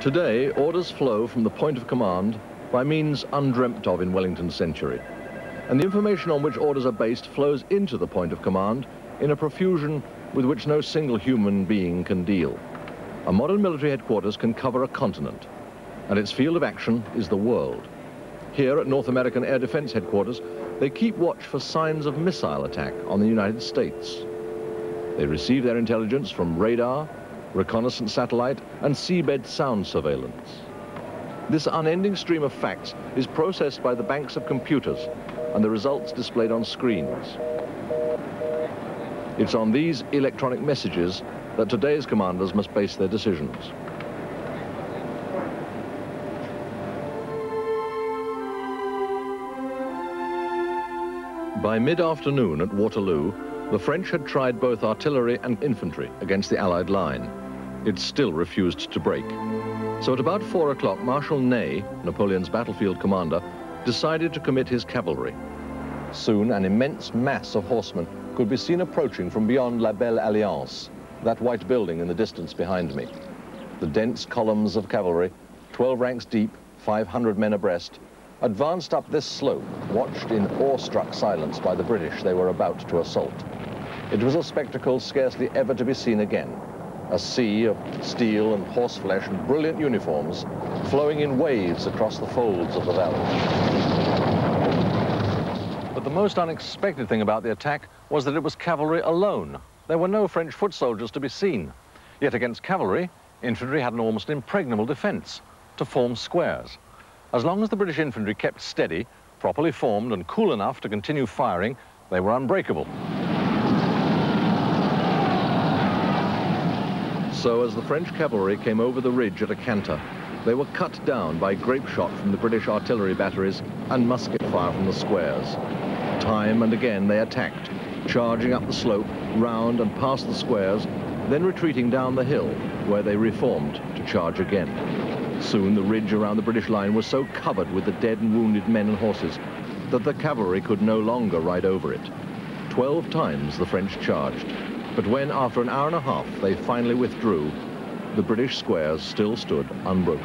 Today, orders flow from the point of command by means undreamt of in Wellington's century. And the information on which orders are based flows into the point of command in a profusion with which no single human being can deal. A modern military headquarters can cover a continent, and its field of action is the world. Here at North American Air Defense Headquarters, they keep watch for signs of missile attack on the United States. They receive their intelligence from radar, reconnaissance satellite, and seabed sound surveillance. This unending stream of facts is processed by the banks of computers and the results displayed on screens. It's on these electronic messages that today's commanders must base their decisions. By mid-afternoon at Waterloo, the French had tried both artillery and infantry against the Allied line. It still refused to break. So at about 4 o'clock, Marshal Ney, Napoleon's battlefield commander, decided to commit his cavalry. Soon, an immense mass of horsemen could be seen approaching from beyond La Belle Alliance, that white building in the distance behind me. The dense columns of cavalry, 12 ranks deep, 500 men abreast, advanced up this slope, watched in awestruck silence by the British they were about to assault. It was a spectacle scarcely ever to be seen again. A sea of steel and horseflesh and brilliant uniforms flowing in waves across the folds of the valley. But the most unexpected thing about the attack was that it was cavalry alone. There were no French foot soldiers to be seen. Yet against cavalry, infantry had an almost impregnable defense, to form squares. As long as the British infantry kept steady, properly formed and cool enough to continue firing, they were unbreakable. So as the French cavalry came over the ridge at a canter, they were cut down by grape shot from the British artillery batteries and musket fire from the squares. Time and again they attacked, charging up the slope, round and past the squares, then retreating down the hill, where they reformed to charge again. Soon the ridge around the British line was so covered with the dead and wounded men and horses that the cavalry could no longer ride over it. 12 times the French charged. But when, after an hour and a half, they finally withdrew, the British squares still stood unbroken.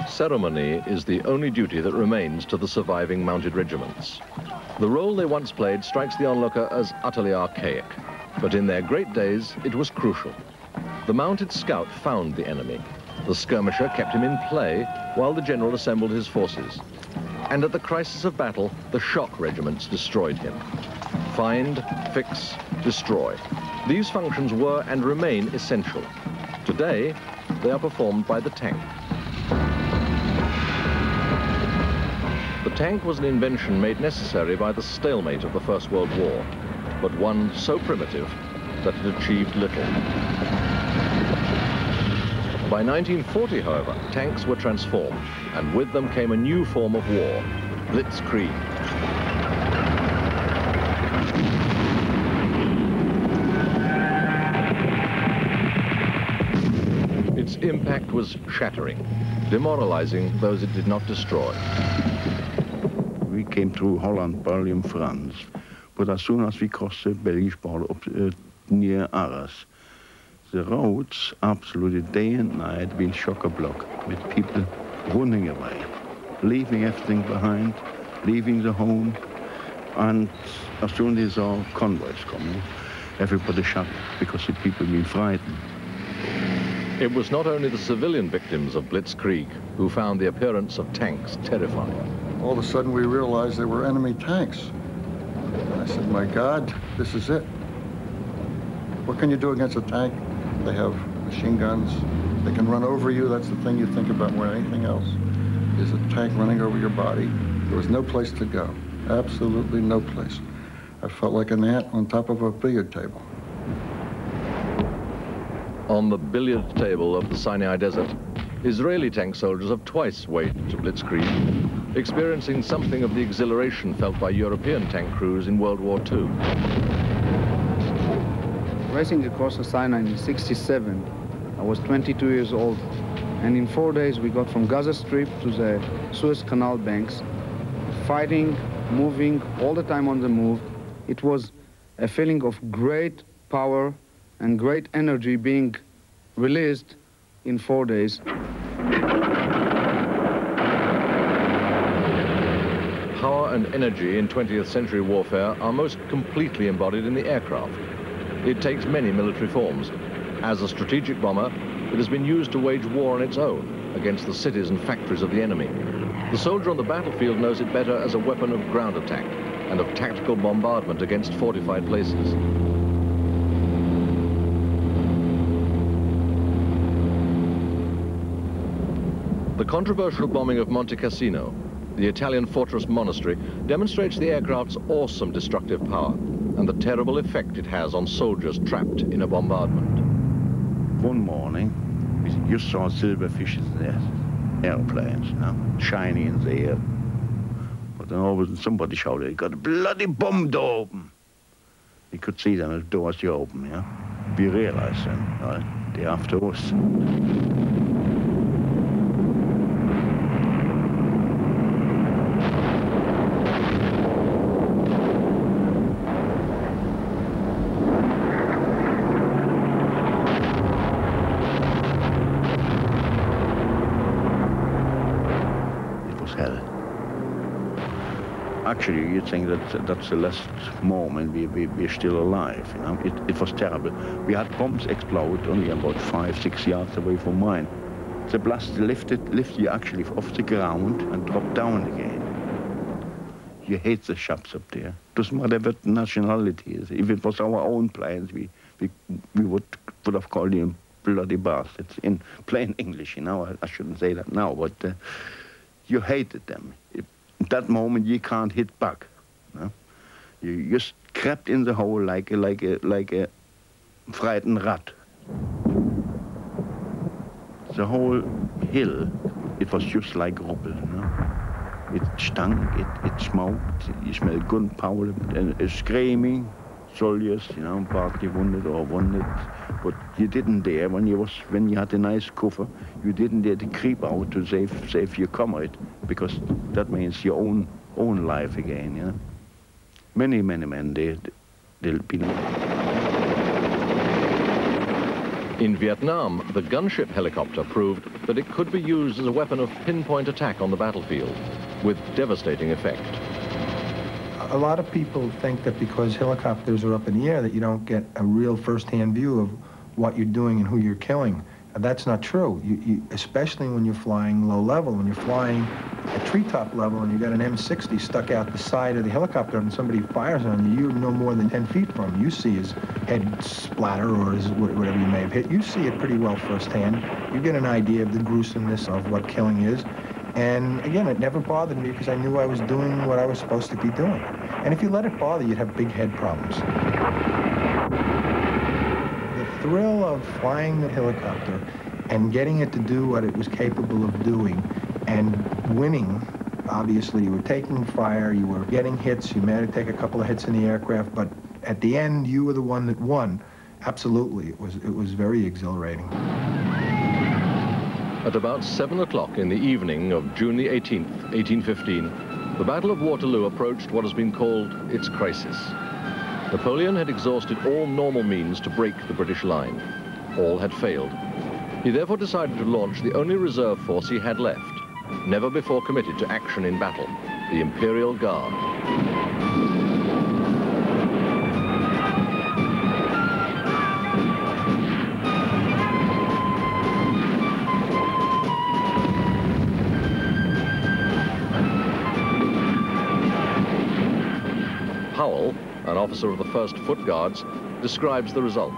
Ceremony is the only duty that remains to the surviving mounted regiments. The role they once played strikes the onlooker as utterly archaic, but in their great days, it was crucial. The mounted scout found the enemy. The skirmisher kept him in play while the general assembled his forces. And at the crisis of battle, the shock regiments destroyed him. Find, fix, destroy. These functions were and remain essential. Today, they are performed by the tank. The tank was an invention made necessary by the stalemate of the First World War, but one so primitive that it achieved little. By 1940, however, tanks were transformed, and with them came a new form of war, blitzkrieg. Its impact was shattering, demoralizing those it did not destroy. We came through Holland, Belgium, France, but as soon as we crossed the Belgian border near Arras, the roads, absolutely day and night, been chock-a-block with people running away, leaving everything behind, leaving the home. And as soon as they saw convoys coming, everybody shut because the people been frightened. It was not only the civilian victims of blitzkrieg who found the appearance of tanks terrifying. All of a sudden we realized they were enemy tanks. I said, my God, this is it. What can you do against a tank? They have machine guns. They can run over you. That's the thing you think about more than anything else, is a tank running over your body. There was no place to go, absolutely no place. I felt like an ant on top of a billiard table. On the billiard table of the Sinai Desert, Israeli tank soldiers have twice waded to blitzkrieg, experiencing something of the exhilaration felt by European tank crews in World War II. Racing across the Sinai in '67, I was 22 years old, and in 4 days we got from Gaza Strip to the Suez Canal banks, fighting, moving, all the time on the move. It was a feeling of great power and great energy being released in 4 days. Power and energy in 20th century warfare are most completely embodied in the aircraft. It takes many military forms. As a strategic bomber, it has been used to wage war on its own against the cities and factories of the enemy. The soldier on the battlefield knows it better as a weapon of ground attack and of tactical bombardment against fortified places. The controversial bombing of Monte Cassino, the Italian fortress monastery, demonstrates the aircraft's awesome destructive power and the terrible effect it has on soldiers trapped in a bombardment. One morning, you saw silverfishes in the airplanes, you know, shining in the air. But then all of a sudden somebody shouted, "He got a bloody bomb door open." You could see them as doors you open, yeah. We realized then, they're after us. Actually, you think that that's the last moment we're still alive, you know. It was terrible. We had bombs explode only about 5-6 yards away from mine. The blast lifted you actually off the ground and dropped down again. You hate the shops up there. Doesn't matter what nationality is. If it was our own planes, we would have called them bloody bastards in plain English, you know. I shouldn't say that now, but you hated them. At that moment, you can't hit back. No? You just crept in the hole like a frightened rat. The whole hill, it was just like rubble. No? It stunk, it smoked, you smelled gunpowder, and screaming soldiers, you know, partly wounded or wounded. But you didn't dare, when you had a nice cover, you didn't dare to creep out to save your comrade, because that means your own life again, you know. Many men, they'll be. In Vietnam, the gunship helicopter proved that it could be used as a weapon of pinpoint attack on the battlefield, with devastating effect. A lot of people think that because helicopters are up in the air that you don't get a real first-hand view of what you're doing and who you're killing. That's not true, especially when you're flying low level. When you're flying at treetop level and you've got an M60 stuck out the side of the helicopter and somebody fires on you, you're no more than 10 feet from him. You see his head splatter or whatever you may have hit. You see it pretty well firsthand. You get an idea of the gruesomeness of what killing is. And again, it never bothered me because I knew I was doing what I was supposed to be doing. And if you let it bother you, you'd have big head problems. The thrill of flying the helicopter and getting it to do what it was capable of doing and winning, obviously you were taking fire, you were getting hits, you may have to take a couple of hits in the aircraft, but at the end you were the one that won. Absolutely, it was very exhilarating. At about 7 o'clock in the evening of June the 18th, 1815, the Battle of Waterloo approached what has been called its crisis. Napoleon had exhausted all normal means to break the British line. All had failed. He therefore decided to launch the only reserve force he had left, never before committed to action in battle, the Imperial Guard. An officer of the 1st Foot Guards, describes the result.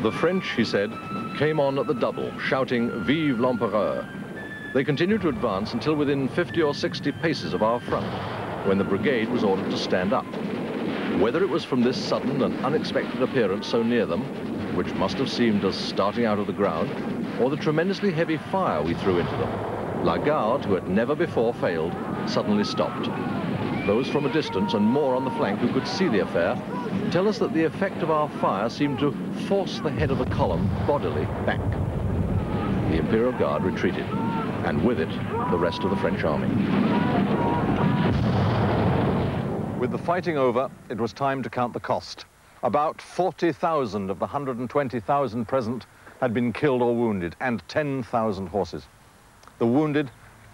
The French, he said, came on at the double, shouting, "Vive l'Empereur!" They continued to advance until within 50 or 60 paces of our front, when the brigade was ordered to stand up. Whether it was from this sudden and unexpected appearance so near them, which must have seemed us starting out of the ground, or the tremendously heavy fire we threw into them, La Garde, who had never before failed, suddenly stopped. Those from a distance and more on the flank who could see the affair tell us that the effect of our fire seemed to force the head of the column bodily back. The Imperial Guard retreated, and with it, the rest of the French army. fighting over, it was time to count the cost. About 40,000 of the 120,000 present had been killed or wounded, and 10,000 horses. The wounded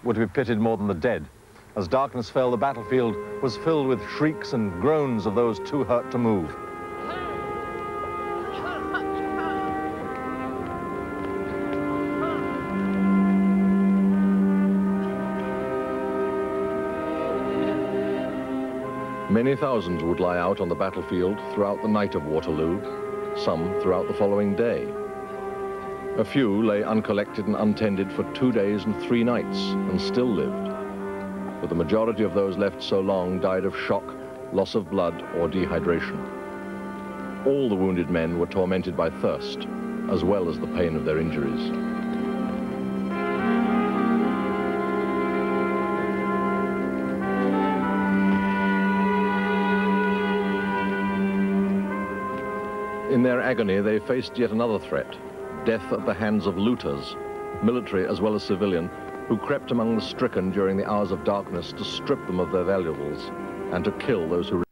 were to be pitied more than the dead. As darkness fell, the battlefield was filled with shrieks and groans of those too hurt to move. Many thousands would lie out on the battlefield throughout the night of Waterloo, some throughout the following day. A few lay uncollected and untended for 2 days and 3 nights and still lived. But the majority of those left so long died of shock, loss of blood, or dehydration. All the wounded men were tormented by thirst, as well as the pain of their injuries. In their agony, they faced yet another threat, death at the hands of looters, military as well as civilian, who crept among the stricken during the hours of darkness to strip them of their valuables and to kill those who